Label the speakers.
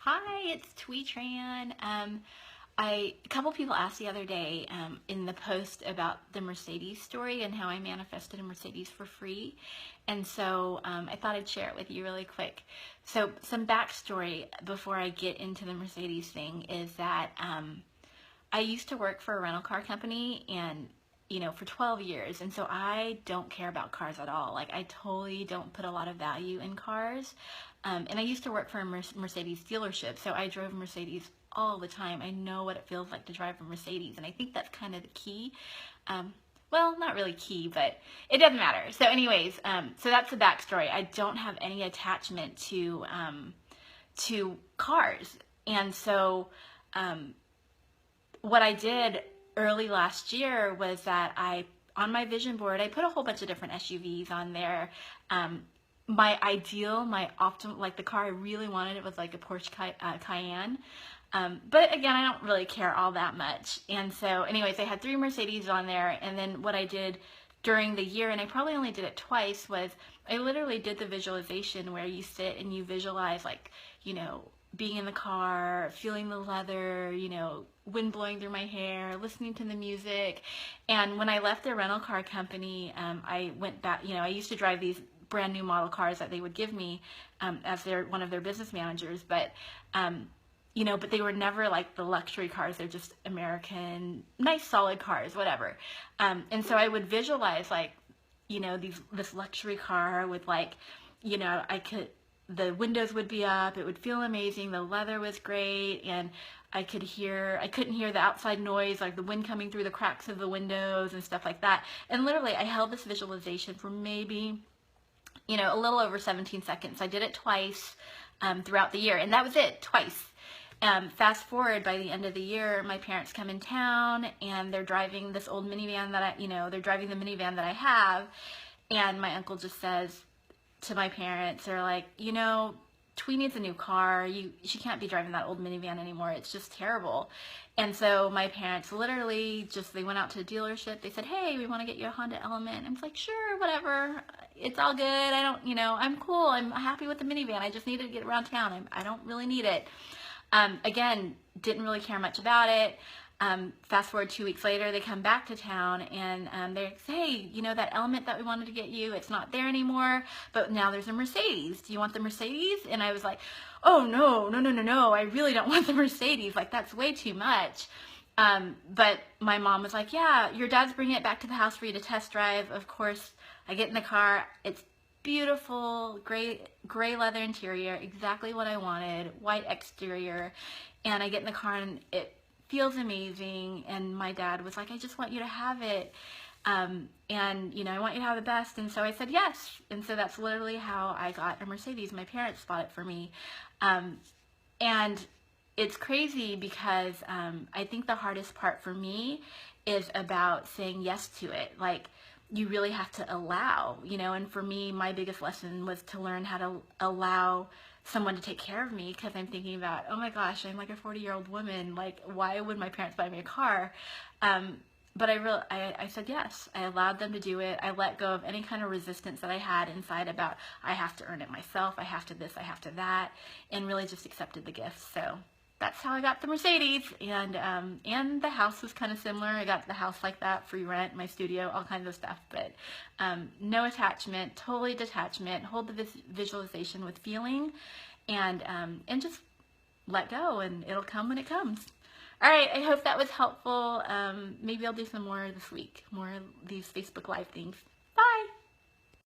Speaker 1: Hi, it's Tweetran. A couple people asked the other day in the post about the Mercedes story and how I manifested a Mercedes for free. And so I thought I'd share it with you really quick. So some backstory before I get into the Mercedes thing is that I used to work for a rental car company and for 12 years. And so I don't care about cars at all. Like I totally don't put a lot of value in cars. And I used to work for a Mercedes dealership. So I drove Mercedes all the time. I know what it feels like to drive a Mercedes. And I think that's kind of the key. Well, not really key, but it doesn't matter. So anyways, so that's the backstory. I don't have any attachment to cars. And so, what I did early last year was that on my vision board, I put a whole bunch of different SUVs on there. My ideal, my optimal, like the car I really wanted, it was like a Porsche Cayenne. But again, I don't really care all that much. And so anyways, I had 3 Mercedes on there. And then what I did during the year, and I probably only did it twice, was I literally did the visualization where you sit and you visualize like, being in the car, feeling the leather, wind blowing through my hair, listening to the music. And when I left the rental car company, I went back, I used to drive these brand new model cars that they would give me as one of their business managers. But, but they were never like the luxury cars. They're just American, nice, solid cars, whatever. And so I would visualize like, this luxury car with like, the windows would be up, it would feel amazing, the leather was great, and I couldn't hear the outside noise, like the wind coming through the cracks of the windows and stuff like that. And literally, I held this visualization for maybe, a little over 17 seconds. I did it twice throughout the year, and that was it, twice. Fast forward, by the end of the year, my parents come in town, and they're driving this old minivan that they're driving the minivan that I have, and my uncle just says to my parents, they're like, Twee needs a new car. She can't be driving that old minivan anymore. It's just terrible. And so my parents literally they went out to the dealership. They said, hey, we want to get you a Honda Element. I'm like, sure, whatever. It's all good. I don't, I'm cool. I'm happy with the minivan. I just needed to get around town. I don't really need it. Again, didn't really care much about it. Fast forward 2 weeks later, they come back to town and they say, hey, that Element that we wanted to get you, it's not there anymore, but now there's a Mercedes. Do you want the Mercedes? And I was like, oh, no, I really don't want the Mercedes. Like, that's way too much. But my mom was like, yeah, your dad's bringing it back to the house for you to test drive. Of course, I get in the car. It's beautiful, gray leather interior, exactly what I wanted, white exterior. And I get in the car and it feels amazing, and my dad was like, I just want you to have it, and I want you to have the best. And so I said yes, and so that's literally how I got a Mercedes. My parents bought it for me, and it's crazy because I think the hardest part for me is about saying yes to it. Like, you really have to allow, and for me, my biggest lesson was to learn how to allow someone to take care of me, because I'm thinking about, oh my gosh, I'm like a 40-year-old woman, like why would my parents buy me a car? But I said yes. I allowed them to do it. I let go of any kind of resistance that I had inside about I have to earn it myself, I have to this, I have to that, and really just accepted the gift. So that's how I got the Mercedes, and the house was kind of similar. I got the house like that, free rent, my studio, all kinds of stuff, but no attachment, totally detachment. Hold the visualization with feeling, and just let go, and it'll come when it comes. All right, I hope that was helpful. Maybe I'll do some more this week, more of these Facebook Live things.